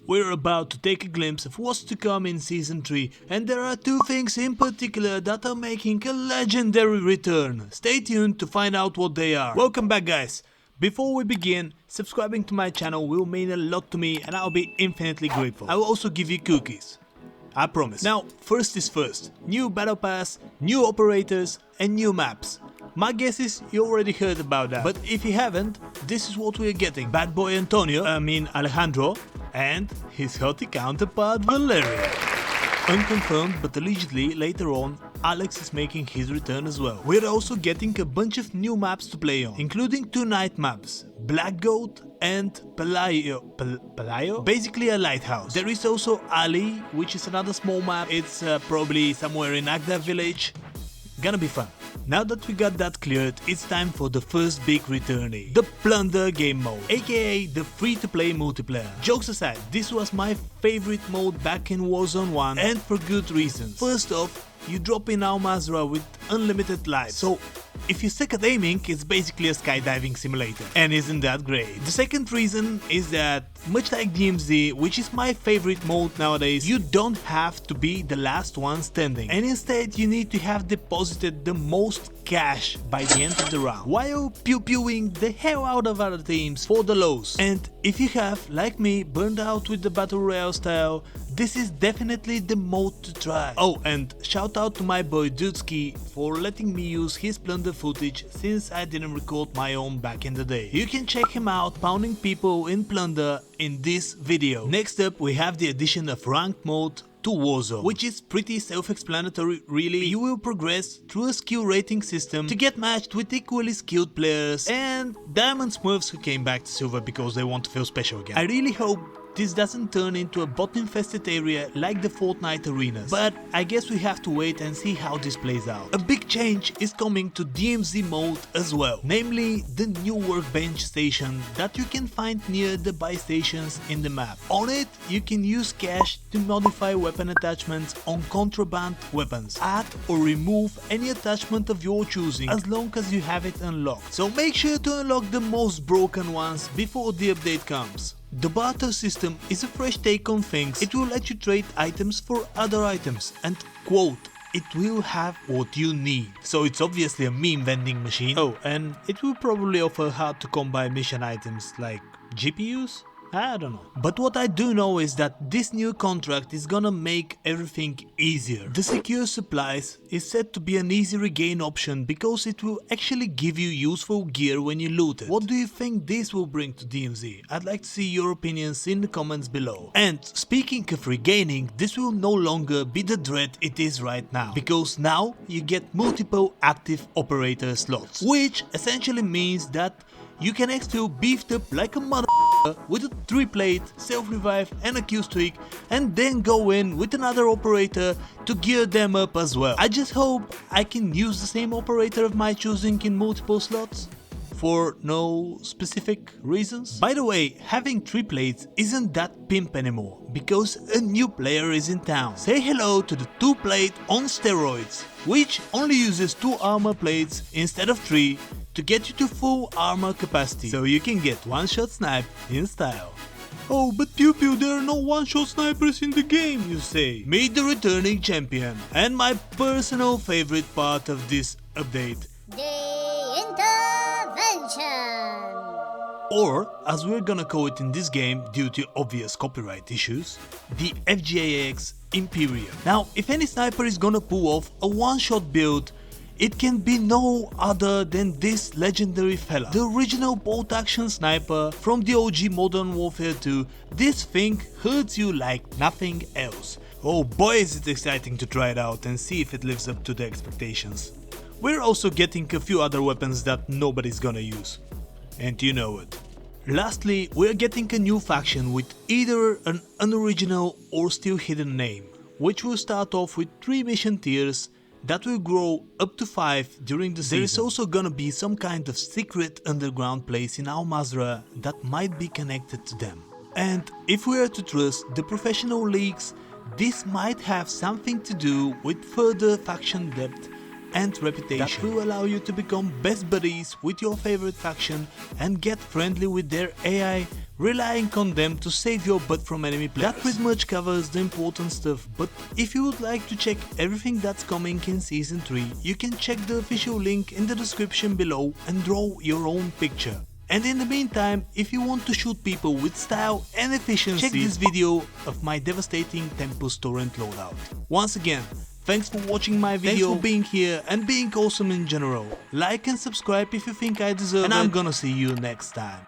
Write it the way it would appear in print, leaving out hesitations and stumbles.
We're about to take a glimpse of what's to come in Season 3, and there are two things in particular that are making a legendary return. Stay tuned to find out what they are. Welcome back, guys! Before we begin, subscribing to my channel will mean a lot to me and I'll be infinitely grateful. I will also give you cookies. I promise. Now, first is first. New battle pass, new operators and new maps. My guess is you already heard about that, but if you haven't, this is what we're getting. Bad boy Alejandro, and his hottie counterpart Valeria. Unconfirmed, but allegedly later on, Alex is making his return as well. We're also getting a bunch of new maps to play on, including two night maps, Black Goat and Palayo? Basically a lighthouse. There is also Ali, which is another small map. It's probably somewhere in Agda village. Gonna be fun. Now that we got that cleared, it's time for the first big returnee, the Plunder game mode, aka the free-to-play multiplayer. Jokes aside, this was my favorite mode back in Warzone 1 and for good reasons. First off, you drop in Al Mazrah with unlimited life, so if you suck at aiming, it's basically a skydiving simulator, and isn't that great? The second reason is that, much like DMZ, which is my favorite mode nowadays, you don't have to be the last one standing, and instead you need to have deposited the most cash by the end of the round, while pew-pewing the hell out of other teams for the lows. And if you have, like me, burned out with the Battle Royale style, this is definitely the mode to try. Oh, and shout out to my boy Dudski for letting me use his Plunder footage since I didn't record my own back in the day. You can check him out pounding people in Plunder in this video. Next up we have the addition of ranked mode to Warzone, which is pretty self-explanatory really. You will progress through a skill rating system to get matched with equally skilled players and Diamond Smurfs who came back to Silver because they want to feel special again. I really hope this doesn't turn into a bot-infested area like the Fortnite arenas, but I guess we have to wait and see how this plays out. A big change is coming to DMZ mode as well, namely the new workbench station that you can find near the buy stations in the map. On it, you can use cash to modify weapon attachments on contraband weapons, add or remove any attachment of your choosing as long as you have it unlocked, so make sure to unlock the most broken ones before the update comes. The barter system is a fresh take on things. It will let you trade items for other items and, quote, it will have what you need. So it's obviously a meme vending machine. Oh, and it will probably offer hard to come by mission items like GPUs? I don't know. But what I do know is that this new contract is gonna make everything easier. The secure supplies is said to be an easy regain option because it will actually give you useful gear when you loot it. What do you think this will bring to DMZ? I'd like to see your opinions in the comments below. And speaking of regaining, this will no longer be the dread it is right now, because now you get multiple active operator slots, which essentially means that you can exfil beefed up like a mother with a 3-plate, self-revive and a Q-streak, and then go in with another operator to gear them up as well. I just hope I can use the same operator of my choosing in multiple slots for no specific reasons. By the way, having 3 plates isn't that pimp anymore because a new player is in town. Say hello to the 2-plate on steroids, which only uses 2 armor plates instead of 3 to get you to full armor capacity, so you can get one-shot snipe in style. Oh, but Pew Pew, there are no one-shot snipers in the game, you say. Meet the returning champion and my personal favorite part of this update, the intervention. Or, as we're gonna call it in this game due to obvious copyright issues, the FGAX Imperium. Now, if any sniper is gonna pull off a one-shot build, it can be no other than this legendary fella, the original bolt action sniper from the OG Modern Warfare 2. This thing hurts you like nothing else. Oh boy, is it exciting to try it out and see if it lives up to the expectations. We're also getting a few other weapons that nobody's gonna use, and you know it. Lastly, we're getting a new faction with either an unoriginal or still hidden name, which will start off with 3 mission tiers that will grow up to 5 during the season. There is also gonna be some kind of secret underground place in Al Mazrah that might be connected to them. And if we are to trust the professional leagues, this might have something to do with further faction depth and reputation. That will allow you to become best buddies with your favorite faction and get friendly with their AI, relying on them to save your butt from enemy players. That pretty much covers the important stuff, but if you would like to check everything that's coming in Season 3, you can check the official link in the description below and draw your own picture. And in the meantime, if you want to shoot people with style and efficiency, check this video of my devastating Tempus torrent loadout. Once again, thanks for watching my video, thanks for being here and being awesome in general. Like and subscribe if you think I deserve it, and I'm gonna see you next time.